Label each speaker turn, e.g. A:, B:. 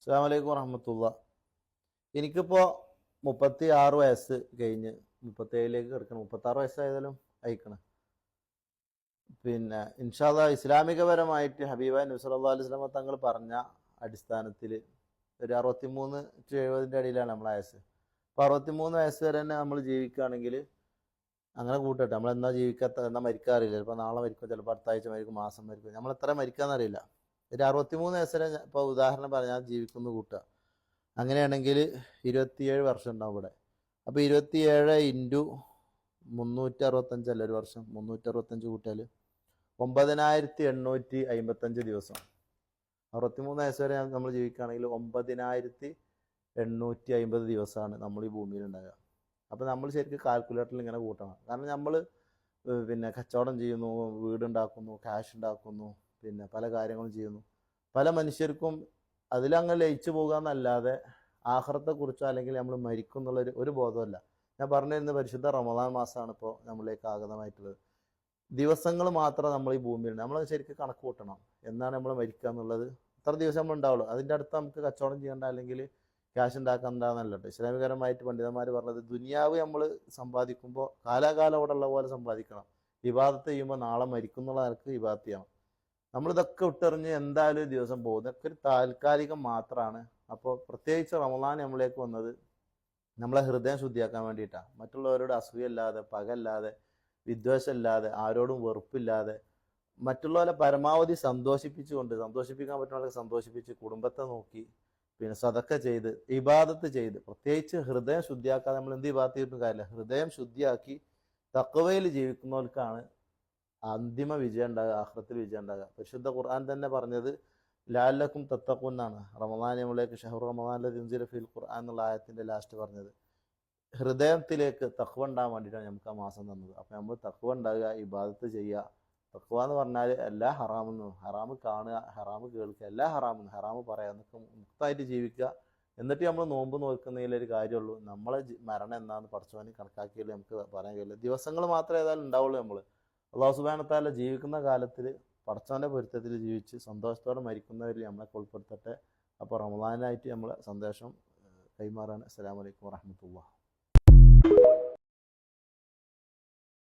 A: അസ്സലാമു അലൈക്കും വറഹ്മത്തുള്ളാഹി. എനിക്കിപ്പോൾ 36 വയസ്സ് കഴിഞ്ഞ് 37ലേക്ക് കിടക്കണം. 36 വയസ്സായതാലും അയക്കണം. പിന്നെ ഇൻഷാ അല്ലാഹ് ഇസ്ലാമികപരമായിട്ട് ഹബീബായ നബി സല്ലല്ലാഹു അലൈഹി വസല്ലം തങ്ങൾ പറഞ്ഞ അടിസ്ഥാനത്തിൽ ഒരു 63 to 70ൻ്റെ ഇടയിലാണ് നമ്മളെ വയസ്സ്. അപ്പോൾ 63 വയസ്സ് വരെ തന്നെ നമ്മൾ ജീവിക്കുകയാണെങ്കിൽ അങ്ങനെ കൂട്ടട്ടെ. നമ്മളെന്നാ ജീവിക്കാത്ത എന്നാ മരിക്കാറില്ല. ചിലപ്പോൾ നാളെ മരിക്കും, ചിലപ്പോൾ അടുത്ത ആഴ്ച മരിക്കും, മാസം മരിക്കും. നമ്മൾ എത്ര മരിക്കാന്നറിയില്ല. ഒരു 63 വയസ്സ് വരെ ഇപ്പോൾ ഉദാഹരണം പറഞ്ഞാൽ ജീവിക്കുന്നു കൂട്ടുക. അങ്ങനെയാണെങ്കിൽ 27 വർഷം ഉണ്ടാവും ഇവിടെ. അപ്പോൾ 27 ഇൻറ്റു 365 അല്ല ഒരു വർഷം. 365 കൂട്ടിയാൽ 9855 ദിവസം. 63 വയസ്സ് വരെ നമ്മൾ ജീവിക്കുകയാണെങ്കിൽ 9850 ദിവസമാണ് നമ്മൾ ഈ ഭൂമിയിൽ ഉണ്ടാകുക. അപ്പോൾ നമ്മൾ ശരിക്കും കാൽക്കുലേറ്ററിൽ ഇങ്ങനെ കൂട്ടണം. കാരണം നമ്മൾ പിന്നെ കച്ചവടം ചെയ്യുന്നു, വീടുണ്ടാക്കുന്നു, ക്യാഷ് ഉണ്ടാക്കുന്നു, പിന്നെ പല കാര്യങ്ങളും ചെയ്യുന്നു. പല മനുഷ്യർക്കും അതിലങ്ങ് ലയിച്ചു പോകുക എന്നല്ലാതെ ആഖിറത്തെക്കുറിച്ചോ അല്ലെങ്കിൽ നമ്മൾ മരിക്കും എന്നുള്ളൊരു ഒരു ബോധമല്ല. ഞാൻ പറഞ്ഞിരുന്ന പരിശുദ്ധ റമദാൻ മാസമാണ് ഇപ്പോൾ നമ്മളിലേക്ക് ആഗതമായിട്ടുള്ളത്. ദിവസങ്ങൾ മാത്രം നമ്മൾ ഈ ഭൂമിയിലുണ്ട്. നമ്മൾ ശരിക്കും കണക്ക് കൂട്ടണം എന്നാണ് നമ്മൾ മരിക്കുക എന്നുള്ളത്. ഇത്ര ദിവസം നമ്മൾ ഉണ്ടാവുള്ളൂ. അതിൻ്റെ അടുത്ത് നമുക്ക് കച്ചവടം ചെയ്യേണ്ട അല്ലെങ്കിൽ ക്യാഷ് ഉണ്ടാക്കണ്ടെന്നല്ല. ഇസ്ലാമികരമായിട്ട് പണ്ഡിതന്മാർ പറഞ്ഞത് ദുനിയാവ് നമ്മൾ സമ്പാദിക്കുമ്പോൾ കാലാകാലം അവിടെ ഉള്ള പോലെ സമ്പാദിക്കണം. ഇബാദത്ത് ചെയ്യുമ്പോൾ നാളെ മരിക്കും എന്നുള്ള നിലക്ക് ഇബാദത്ത് ചെയ്യണം. നമ്മളിതൊക്കെ വിട്ടെറിഞ്ഞ് എന്തായാലും ഒരു ദിവസം പോകും. ഇതൊക്കെ ഒരു താൽക്കാലികം മാത്രമാണ്. അപ്പോൾ പ്രത്യേകിച്ച് റമദാൻ നമ്മളിലേക്ക് വന്നത് നമ്മളെ ഹൃദയം ശുദ്ധിയാക്കാൻ വേണ്ടിയിട്ടാണ്. മറ്റുള്ളവരോട് അസൂയല്ലാതെ, പകല്ലാതെ, വിദ്വേഷമില്ലാതെ, ആരോടും വെറുപ്പില്ലാതെ, മറ്റുള്ളവരെ പരമാവധി സന്തോഷിപ്പിക്കാൻ പറ്റുന്നവരെ സന്തോഷിപ്പിച്ച്, കുടുംബത്തെ നോക്കി, പിന്നെ സദക്ക ചെയ്ത്, ഇബാദത്ത് ചെയ്ത്, പ്രത്യേകിച്ച് ഹൃദയം ശുദ്ധിയാക്കാതെ നമ്മൾ എന്ത് ഇബാദത്ത് ചെയ്തിട്ടും കാര്യമില്ല. ഹൃദയം ശുദ്ധിയാക്കി തഖ്വയിൽ ജീവിക്കുന്നവർക്കാണ് അന്തിമ വിജയം ഉണ്ടാകുക, ആഖിറത്തിൽ വിജയം ഉണ്ടാകുക. പരിശുദ്ധ ഖുർആൻ തന്നെ പറഞ്ഞത് ലഅല്ലക്കും തത്തഖൂൻ എന്നാണ്. റമദാൻ നമ്മളിലേക്ക് ഷഹ്റു റമദാനിലെ ഉൻസില ഫീൽ ഖുർആൻ എന്നുള്ള ആയത്തിൻ്റെ ലാസ്റ്റ് പറഞ്ഞത് ഹൃദയത്തിലേക്ക് തഖ്വ ഉണ്ടാകാൻ വേണ്ടിയിട്ടാണ് നമുക്ക് ആ മാസം തന്നത്. അപ്പോൾ നമ്മൾ തഖ്വ ഉണ്ടാകുക, ഇബാദത്ത് ചെയ്യുക. തഖ്വ എന്ന് പറഞ്ഞാൽ എല്ലാ ഹറാമെന്നും, ഹറാമ് കാണുക, ഹറാമ് കേൾക്കുക, എല്ലാ ഹറാമെന്നും, ഹറാമ് പറയാം എന്നൊക്കെ മുക്തമായിട്ട് ജീവിക്കുക. എന്നിട്ട് നമ്മൾ നോമ്പ് നോക്കുന്നതിലൊരു കാര്യമുള്ളൂ. നമ്മളെ മരണം എന്നാന്ന് പടച്ചവന് കണക്കാക്കിയാലും നമുക്ക് പറയാൻ കഴിയില്ല. ദിവസങ്ങൾ മാത്രമേ ഏതായാലും ഉണ്ടാവുള്ളൂ. നമ്മൾ അല്ലാഹു സുബ്ഹാനഹു വ തആല ജീവിക്കുന്ന കാലത്തിൽ പടച്ചവൻ്റെ പൊരുത്തത്തിൽ ജീവിച്ച് സന്തോഷത്തോടെ മരിക്കുന്നവരിൽ നമ്മളെ ഉൾപ്പെടുത്തട്ടെ. അപ്പോൾ റമദാനായിട്ട് നമ്മളെ സന്ദേശം കൈമാറാണ്. അസ്സലാമു അലൈക്കും വറഹ്മത്തുള്ളാഹി.